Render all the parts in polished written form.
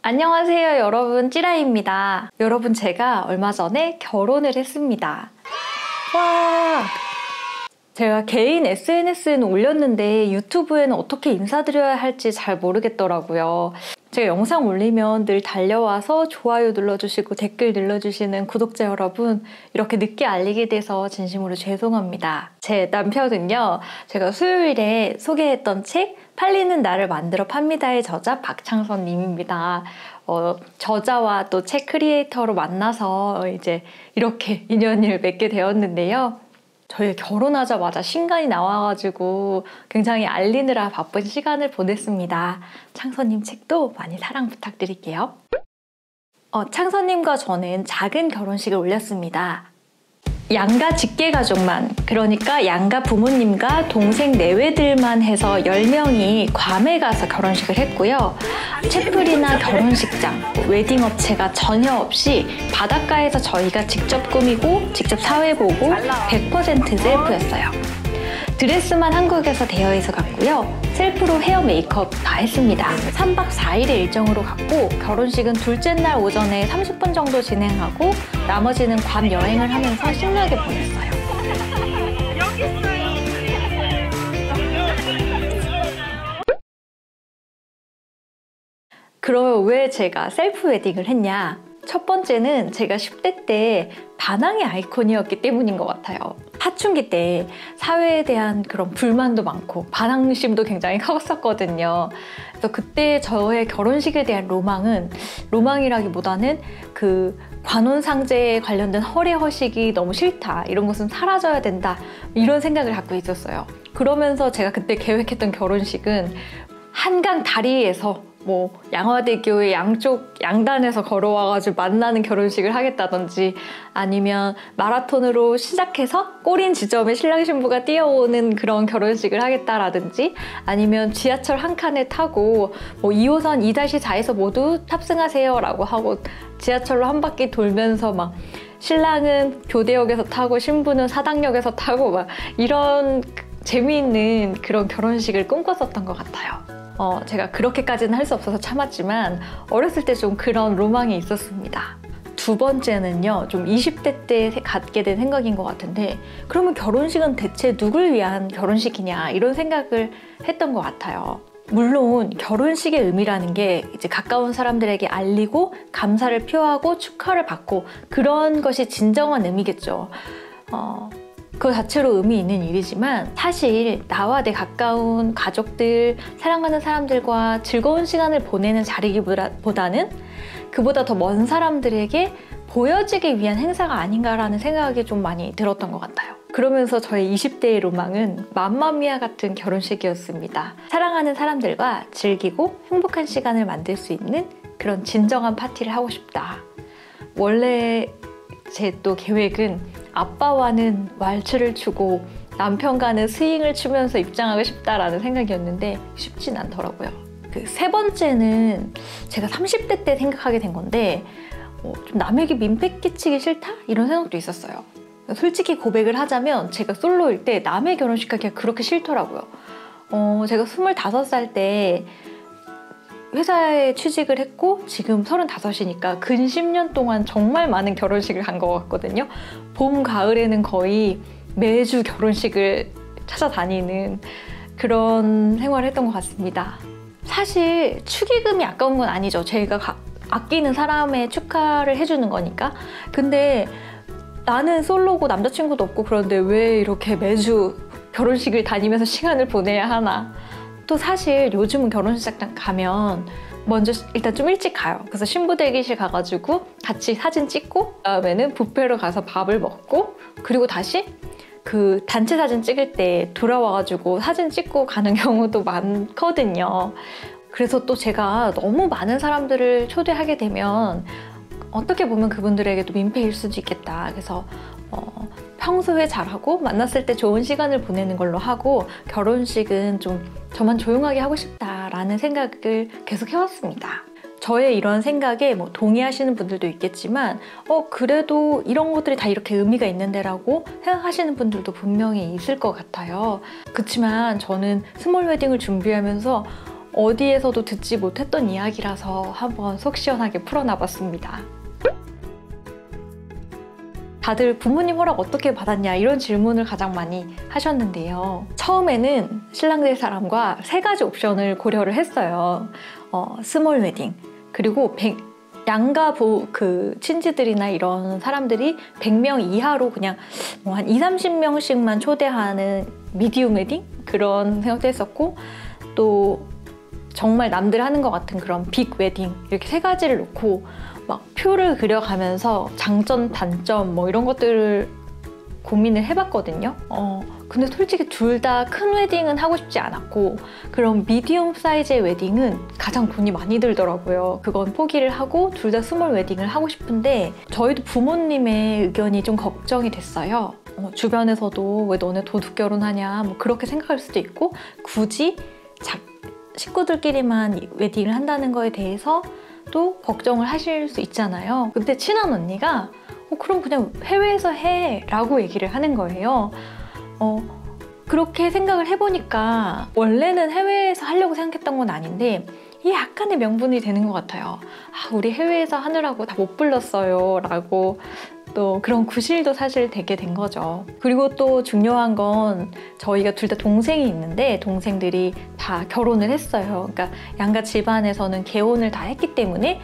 안녕하세요 여러분, 찌라입니다. 여러분, 제가 얼마 전에 결혼을 했습니다. 와! 제가 개인 SNS에는 올렸는데 유튜브에는 어떻게 인사드려야 할지 잘 모르겠더라고요. 제가 영상 올리면 늘 달려와서 좋아요 눌러주시고 댓글 눌러주시는 구독자 여러분, 이렇게 늦게 알리게 돼서 진심으로 죄송합니다. 제 남편은요, 제가 수요일에 소개했던 책 팔리는 나를 만들어 팝니다의 저자 박창선 님입니다. 저자와 또 책 크리에이터로 만나서 이제 이렇게 인연을 맺게 되었는데요. 저희 결혼하자마자 신간이 나와가지고 굉장히 알리느라 바쁜 시간을 보냈습니다. 창선님 책도 많이 사랑 부탁드릴게요. 창선님과 저는 작은 결혼식을 올렸습니다. 양가 직계가족만, 그러니까 양가 부모님과 동생 내외들만 해서 10명이 괌에 가서 결혼식을 했고요. 채플이나 결혼식장, 웨딩업체가 전혀 없이 바닷가에서 저희가 직접 꾸미고 직접 사회보고 100% 셀프였어요. 드레스만 한국에서 대여해서 갔고요. 셀프로 헤어 메이크업 다 했습니다. 3박 4일의 일정으로 갔고, 결혼식은 둘째 날 오전에 30분 정도 진행하고 나머지는 괌 여행을 하면서 신나게 보냈어요. 그럼 왜 제가 셀프 웨딩을 했냐? 첫 번째는 제가 10대 때 반항의 아이콘이었기 때문인 것 같아요. 사춘기 때 사회에 대한 그런 불만도 많고 반항심도 굉장히 컸었거든요. 그래서 그때 저의 결혼식에 대한 로망이라기보다는 그 관혼상제에 관련된 허례허식이 너무 싫다, 이런 것은 사라져야 된다, 이런 생각을 갖고 있었어요. 그러면서 제가 그때 계획했던 결혼식은 한강 다리에서 양화대교의 양쪽 양단에서 걸어와가지고 만나는 결혼식을 하겠다든지, 아니면 마라톤으로 시작해서 꼬린 지점에 신랑 신부가 뛰어오는 그런 결혼식을 하겠다라든지, 아니면 지하철 한 칸에 타고 2호선 2-4에서 모두 탑승하세요 라고 하고 지하철로 한 바퀴 돌면서 막 신랑은 교대역에서 타고 신부는 사당역에서 타고 막 이런 재미있는 그런 결혼식을 꿈꿨었던 것 같아요. 제가 그렇게까지는 할 수 없어서 참았지만 어렸을 때 좀 그런 로망이 있었습니다. 두 번째는요, 좀 20대 때 갖게 된 생각인 것 같은데, 그러면 결혼식은 대체 누굴 위한 결혼식이냐, 이런 생각을 했던 것 같아요. 물론 결혼식의 의미라는 게 이제 가까운 사람들에게 알리고 감사를 표하고 축하를 받고 그런 것이 진정한 의미겠죠. 그 자체로 의미 있는 일이지만, 사실 나와 내 가까운 가족들, 사랑하는 사람들과 즐거운 시간을 보내는 자리기보다는 그보다 더 먼 사람들에게 보여지기 위한 행사가 아닌가라는 생각이 좀 많이 들었던 것 같아요. 그러면서 저의 20대의 로망은 맘마미아 같은 결혼식이었습니다. 사랑하는 사람들과 즐기고 행복한 시간을 만들 수 있는 그런 진정한 파티를 하고 싶다. 원래 제 또 계획은 아빠와는 왈츠를 추고 남편과는 스윙을 추면서 입장하고 싶다라는 생각이었는데 쉽진 않더라고요. 그 세 번째는 제가 30대 때 생각하게 된 건데, 좀 남에게 민폐 끼치기 싫다? 이런 생각도 있었어요. 솔직히 고백을 하자면 제가 솔로일 때 남의 결혼식 하기가 그렇게 싫더라고요. 제가 25살 때 회사에 취직을 했고 지금 35이니까 근 10년 동안 정말 많은 결혼식을 간 것 같거든요. 봄, 가을에는 거의 매주 결혼식을 찾아다니는 그런 생활을 했던 것 같습니다. 사실 축의금이 아까운 건 아니죠. 제가 아끼는 사람의 축하를 해주는 거니까. 근데 나는 솔로고 남자친구도 없고 그런데 왜 이렇게 매주 결혼식을 다니면서 시간을 보내야 하나. 또 사실 요즘은 결혼식장 가면 먼저 일단 좀 일찍 가요. 그래서 신부 대기실 가가지고 같이 사진 찍고, 그다음에는 뷔페로 가서 밥을 먹고, 그리고 다시 그 단체 사진 찍을 때 돌아와가지고 사진 찍고 가는 경우도 많거든요. 그래서 또 제가 너무 많은 사람들을 초대하게 되면 어떻게 보면 그분들에게도 민폐일 수도 있겠다. 그래서 평소에 잘하고 만났을 때 좋은 시간을 보내는 걸로 하고, 결혼식은 좀 저만 조용하게 하고 싶다라는 생각을 계속 해왔습니다. 저의 이런 생각에 동의하시는 분들도 있겠지만 그래도 이런 것들이 다 이렇게 의미가 있는데 라고 생각하시는 분들도 분명히 있을 것 같아요. 그렇지만 저는 스몰 웨딩을 준비하면서 어디에서도 듣지 못했던 이야기라서 한번 속 시원하게 풀어놔봤습니다. 다들 부모님 허락 어떻게 받았냐 이런 질문을 가장 많이 하셨는데요. 처음에는 신랑 될 사람과 3가지 옵션을 고려를 했어요. 스몰 웨딩, 그리고 양가 친지들이나 이런 사람들이 100명 이하로 그냥 뭐 한 20-30명씩만 초대하는 미디움 웨딩? 그런 생각도 했었고, 또 정말 남들 하는 것 같은 그런 빅 웨딩, 이렇게 3가지를 놓고 막 표를 그려가면서 장점, 단점 뭐 이런 것들을 고민을 해봤거든요. 근데 솔직히 둘 다 큰 웨딩은 하고 싶지 않았고, 그런 미디엄 사이즈의 웨딩은 가장 돈이 많이 들더라고요. 그건 포기를 하고 둘 다 스몰 웨딩을 하고 싶은데, 저희도 부모님의 의견이 좀 걱정이 됐어요. 주변에서도 왜 너네 도둑 결혼하냐 뭐 그렇게 생각할 수도 있고, 굳이 식구들끼리만 웨딩을 한다는 거에 대해서 또 걱정을 하실 수 있잖아요. 근데 친한 언니가 그럼 그냥 해외에서 해 라고 얘기를 하는 거예요. 그렇게 생각을 해보니까 원래는 해외에서 하려고 생각했던 건 아닌데 이게 약간의 명분이 되는 것 같아요. 우리 해외에서 하느라고 다 못 불렀어요 라고 또 그런 구실도 사실 되게 된 거죠. 그리고 또 중요한 건 저희가 둘 다 동생이 있는데 동생들이 다 결혼을 했어요. 그러니까 양가 집안에서는 개혼을 다 했기 때문에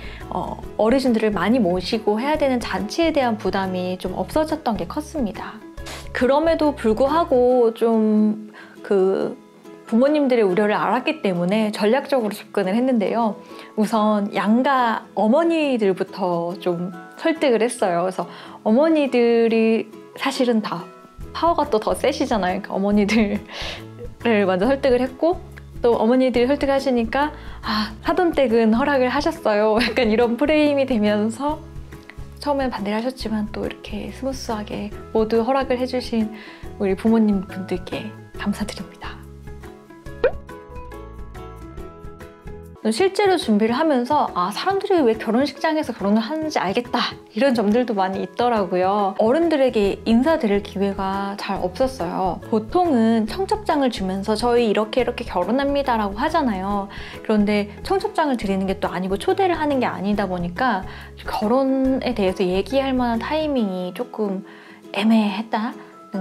어르신들을 많이 모시고 해야 되는 잔치에 대한 부담이 좀 없어졌던 게 컸습니다. 그럼에도 불구하고 좀 부모님들의 우려를 알았기 때문에 전략적으로 접근을 했는데요. 우선 양가 어머니들부터 좀 설득을 했어요. 그래서 어머니들이 사실은 다 파워가 또 더 세시잖아요. 그러니까 어머니들을 먼저 설득을 했고, 또 어머니들이 설득하시니까 하던 댁은 허락을 하셨어요. 약간 이런 프레임이 되면서 처음에는 반대를 하셨지만 또 이렇게 스무스하게 모두 허락을 해주신 우리 부모님 분들께 감사드립니다. 실제로 준비를 하면서 사람들이 왜 결혼식장에서 결혼을 하는지 알겠다 이런 점들도 많이 있더라고요. 어른들에게 인사드릴 기회가 잘 없었어요. 보통은 청첩장을 주면서 저희 이렇게 결혼합니다 라고 하잖아요. 그런데 청첩장을 드리는 게 또 아니고 초대를 하는 게 아니다 보니까 결혼에 대해서 얘기할 만한 타이밍이 조금 애매했다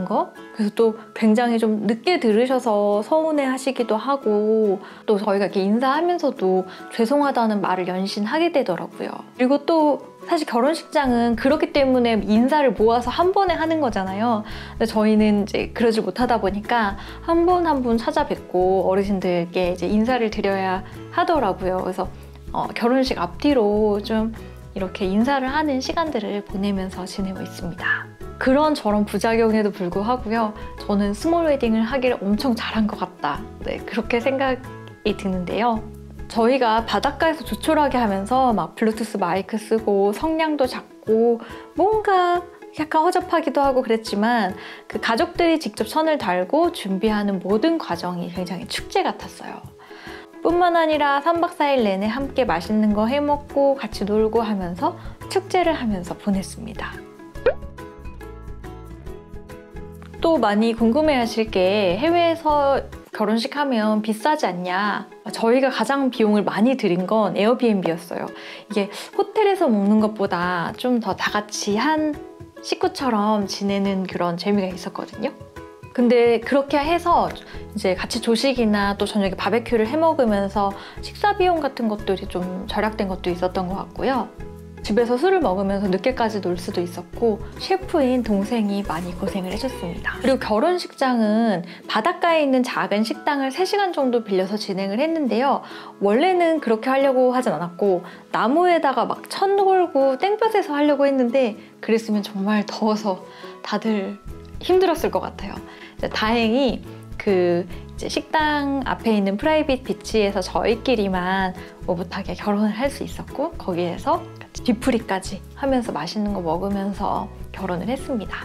거. 그래서 또 굉장히 좀 늦게 들으셔서 서운해 하시기도 하고, 또 저희가 이렇게 인사하면서도 죄송하다는 말을 연신하게 되더라고요. 그리고 또 사실 결혼식장은 그렇기 때문에 인사를 모아서 한 번에 하는 거잖아요. 근데 저희는 이제 그러지 못하다 보니까 한 분 한 분 찾아뵙고 어르신들께 이제 인사를 드려야 하더라고요. 그래서 결혼식 앞뒤로 좀 이렇게 인사를 하는 시간들을 보내면서 지내고 있습니다. 그런 저런 부작용에도 불구하고요. 저는 스몰 웨딩을 하기를 엄청 잘한 것 같다. 네, 그렇게 생각이 드는데요. 저희가 바닷가에서 조촐하게 하면서 막 블루투스 마이크 쓰고 성량도 작고 뭔가 약간 허접하기도 하고 그랬지만 그 가족들이 직접 선을 달고 준비하는 모든 과정이 굉장히 축제 같았어요. 뿐만 아니라 3박 4일 내내 함께 맛있는 거 해먹고 같이 놀고 하면서 축제를 하면서 보냈습니다. 또 많이 궁금해하실 게 해외에서 결혼식 하면 비싸지 않냐. 저희가 가장 비용을 많이 들인 건 에어비앤비였어요. 이게 호텔에서 먹는 것보다 좀 더 다 같이 한 식구처럼 지내는 그런 재미가 있었거든요. 근데 그렇게 해서 이제 같이 조식이나 또 저녁에 바베큐를 해 먹으면서 식사 비용 같은 것들이 좀 절약된 것도 있었던 것 같고요. 집에서 술을 먹으면서 늦게까지 놀 수도 있었고, 셰프인 동생이 많이 고생을 해줬습니다. 그리고 결혼식장은 바닷가에 있는 작은 식당을 3시간 정도 빌려서 진행을 했는데요. 원래는 그렇게 하려고 하진 않았고 나무에다가 막 천 걸고 땡볕에서 하려고 했는데 그랬으면 정말 더워서 다들 힘들었을 것 같아요. 다행히 이제 식당 앞에 있는 프라이빗 비치에서 저희끼리만 오붓하게 결혼을 할 수 있었고, 거기에서 뒤풀이까지 하면서 맛있는 거 먹으면서 결혼을 했습니다.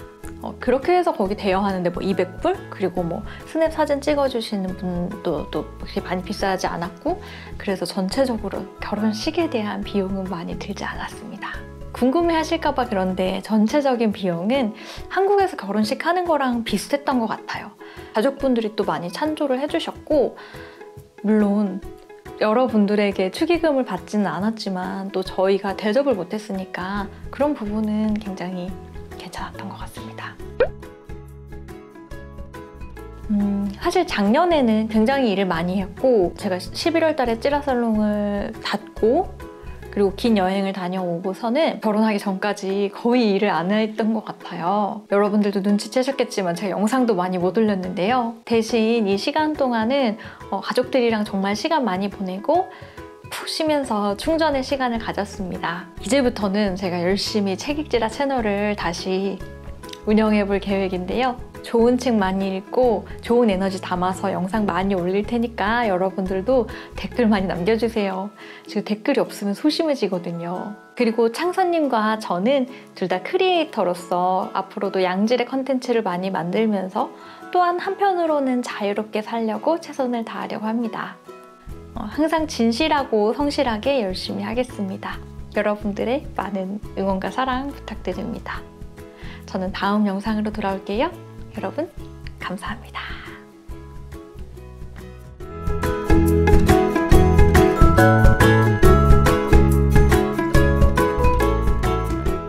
그렇게 해서 거기 대여하는데 뭐 200불? 그리고 뭐 스냅 사진 찍어주시는 분도 또 그렇게 많이 비싸지 않았고, 그래서 전체적으로 결혼식에 대한 비용은 많이 들지 않았습니다. 궁금해 하실까봐 그런데 전체적인 비용은 한국에서 결혼식 하는 거랑 비슷했던 것 같아요. 가족분들이 또 많이 찬조를 해주셨고, 물론 여러분들에게 축의금을 받지는 않았지만 또 저희가 대접을 못했으니까 그런 부분은 굉장히 괜찮았던 것 같습니다. 사실 작년에는 굉장히 일을 많이 했고 제가 11월 달에 찌라살롱을 닫고 그리고 긴 여행을 다녀오고서는 결혼하기 전까지 거의 일을 안 했던 것 같아요. 여러분들도 눈치채셨겠지만 제가 영상도 많이 못 올렸는데요. 대신 이 시간 동안은 가족들이랑 정말 시간 많이 보내고 푹 쉬면서 충전의 시간을 가졌습니다. 이제부터는 제가 열심히 책읽지라 채널을 다시 운영해 볼 계획인데요. 좋은 책 많이 읽고 좋은 에너지 담아서 영상 많이 올릴 테니까 여러분들도 댓글 많이 남겨주세요. 지금 댓글이 없으면 소심해지거든요. 그리고 창선님과 저는 둘 다 크리에이터로서 앞으로도 양질의 컨텐츠를 많이 만들면서 또한 한편으로는 자유롭게 살려고 최선을 다하려고 합니다. 항상 진실하고 성실하게 열심히 하겠습니다. 여러분들의 많은 응원과 사랑 부탁드립니다. 저는 다음 영상으로 돌아올게요. 여러분, 감사합니다.